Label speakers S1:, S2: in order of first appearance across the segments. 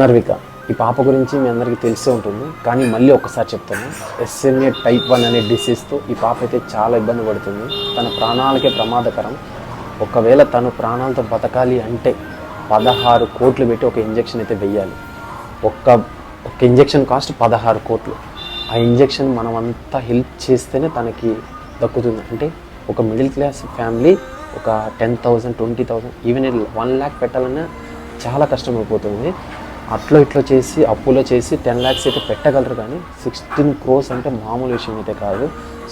S1: పునర్విక ఈ పాప గురించి మీ అందరికీ తెలిసే ఉంటుంది, కానీ మళ్ళీ ఒక్కసారి చెప్తాను. SMA type 1 అనే డిసీజ్తో ఈ పాప అయితే చాలా ఇబ్బంది పడుతుంది. తన ప్రాణాలకే ప్రమాదకరం. ఒకవేళ తను ప్రాణాలతో బతకాలి అంటే 16 కోట్లు పెట్టి ఒక ఇంజెక్షన్ అయితే వెయ్యాలి. ఒక్క ఇంజెక్షన్ కాస్ట్ 16 కోట్లు. ఆ ఇంజెక్షన్ మనం అంతా హెల్ప్ చేస్తేనే తనకి దక్కుతుంది. అంటే ఒక మిడిల్ క్లాస్ ఫ్యామిలీ ఒక 10,000 20,000 ఈవెన్ 1 lakh పెట్టాలన్నా చాలా కష్టమైపోతుంది. అట్లో ఇట్లో చేసి అప్పులో చేసి 10 lakhs అయితే పెట్టగలరు, కానీ 16 crores అంటే మామూలు విషయం అయితే కాదు.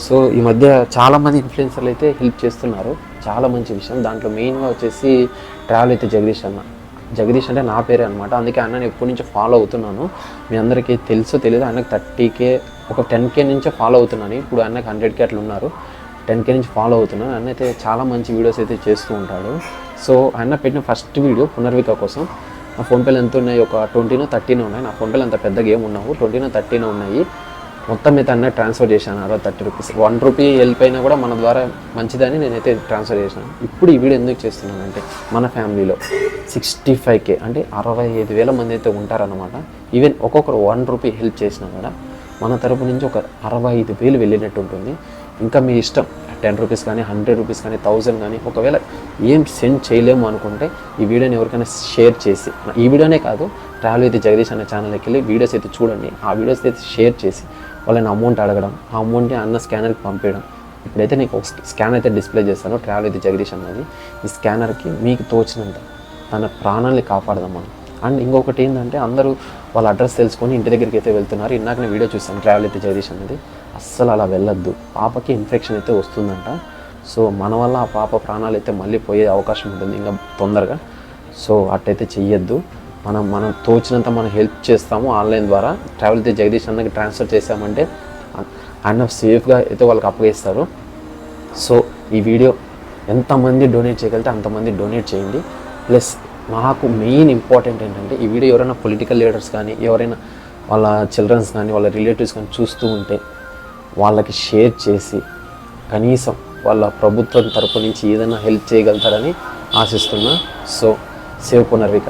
S1: సో ఈ మధ్య చాలామంది ఇన్ఫ్లుయెన్సర్లు అయితే హెల్ప్ చేస్తున్నారు, చాలా మంచి విషయం. దాంట్లో మెయిన్గా వచ్చేసి ట్రావెల్ అయితే జగదీష్ అన్న. జగదీష్ అంటే నా పేరే అనమాట, అందుకే అన్నని ఎప్పటి నుంచో ఫాలో అవుతున్నాను. మీ అందరికీ తెలుసో తెలియదు, అన్నకు 30K ఒక 10K నుంచే ఫాలో అవుతున్నాను. ఇప్పుడు అన్నకు 100K అట్లా ఉన్నారు. 10K నుంచి ఫాలో అవుతున్నాను. అన్న అయితే చాలా మంచి వీడియోస్ అయితే చేస్తూ ఉంటాడు. సో అన్న పెట్టిన ఫస్ట్ వీడియో పునర్విక కోసం. నా ఫోన్పేలో ఎంత ఉన్నాయి, ఒక 20 or 30 ఉన్నాయి. నా ఫోన్పేలో అంత పెద్దగా ఏమి ఉన్నావు, 20 or 30 ఉన్నాయి. మొత్తం అయితే అన్న ట్రాన్స్ఫర్ చేశాను. 30 rupees 1 rupee హెల్ప్ అయినా కూడా మన ద్వారా మంచిదని నేనైతే ట్రాన్స్ఫర్ చేశాను. ఇప్పుడు ఈ వీడియో ఎందుకు చేస్తున్నానంటే, మన ఫ్యామిలీలో 65K అంటే 65,000 మంది అయితే ఉంటారనమాట. ఈవెన్ ఒక్కొక్కరు 1 rupee హెల్ప్ చేసినా కూడా మన తరపు నుంచి ఒక 65,000 వెళ్ళినట్టు ఉంటుంది. ఇంకా మీ ఇష్టం, 10 rupees కానీ 100 rupees కానీ 1000 కానీ. ఒకవేళ ఏం సెండ్ చేయలేము అనుకుంటే ఈ వీడియోని ఎవరికైనా షేర్ చేసి, ఈ వీడియోనే కాదు, ట్రావెల్ అయితే జగదీష్ అనే ఛానల్కి వెళ్ళి వీడియోస్ అయితే చూడండి. ఆ వీడియోస్ అయితే షేర్ చేసి వాళ్ళని అమౌంట్ అడగడం, ఆ అమౌంట్ని అన్న స్కానర్కి పంపించడం. ఇప్పుడైతే నీకు ఒక స్కాన్ అయితే డిస్ప్లే చేస్తాను, ట్రావెల్ అయితే జగదీష్ అన్నది. ఈ స్కానర్కి మీకు తోచినంత తన ప్రాణాలని కాపాడదాం మనం. అండ్ ఇంకొకటి ఏంటంటే, అందరూ వాళ్ళ అడ్రస్ తెలుసుకొని ఇంటి దగ్గరికి అయితే వెళ్తున్నారు. ఇందాక నేను వీడియో చూస్తాను ట్రావెల్ అయితే జగదీష్ అనేది. అస్సలు అలా వెళ్ళొద్దు, పాపకి ఇన్ఫెక్షన్ అయితే వస్తుందంట. సో మన వల్ల ఆ పాప ప్రాణాలు అయితే మళ్ళీ పోయే అవకాశం ఉంటుంది ఇంకా తొందరగా. సో అట్టయితే చెయ్యొద్దు. మనం తోచినంత మనం హెల్ప్ చేస్తాము ఆన్లైన్ ద్వారా. ట్రావెల్ అయితే జగదీష్ అన్నకి ట్రాన్స్ఫర్ చేసామంటే అన్న సేఫ్గా అయితే వాళ్ళకి అప్పగిస్తారు. సో ఈ వీడియో ఎంతమంది డొనేట్ చేయగలిగితే అంతమంది డొనేట్ చేయండి. ప్లస్ నాకు మెయిన్ ఇంపార్టెంట్ ఏంటంటే, ఈ వీడియో ఎవరైనా పొలిటికల్ లీడర్స్ కానీ, ఎవరైనా వాళ్ళ చిల్డ్రన్స్ కానీ, వాళ్ళ రిలేటివ్స్ కానీ చూస్తూ ఉంటే వాళ్ళకి షేర్ చేసి కనీసం వాళ్ళ ప్రభుత్వం తరపు నుంచి ఏదైనా హెల్ప్ చేయగలుగుతారని ఆశిస్తున్నా. So save Punarvika.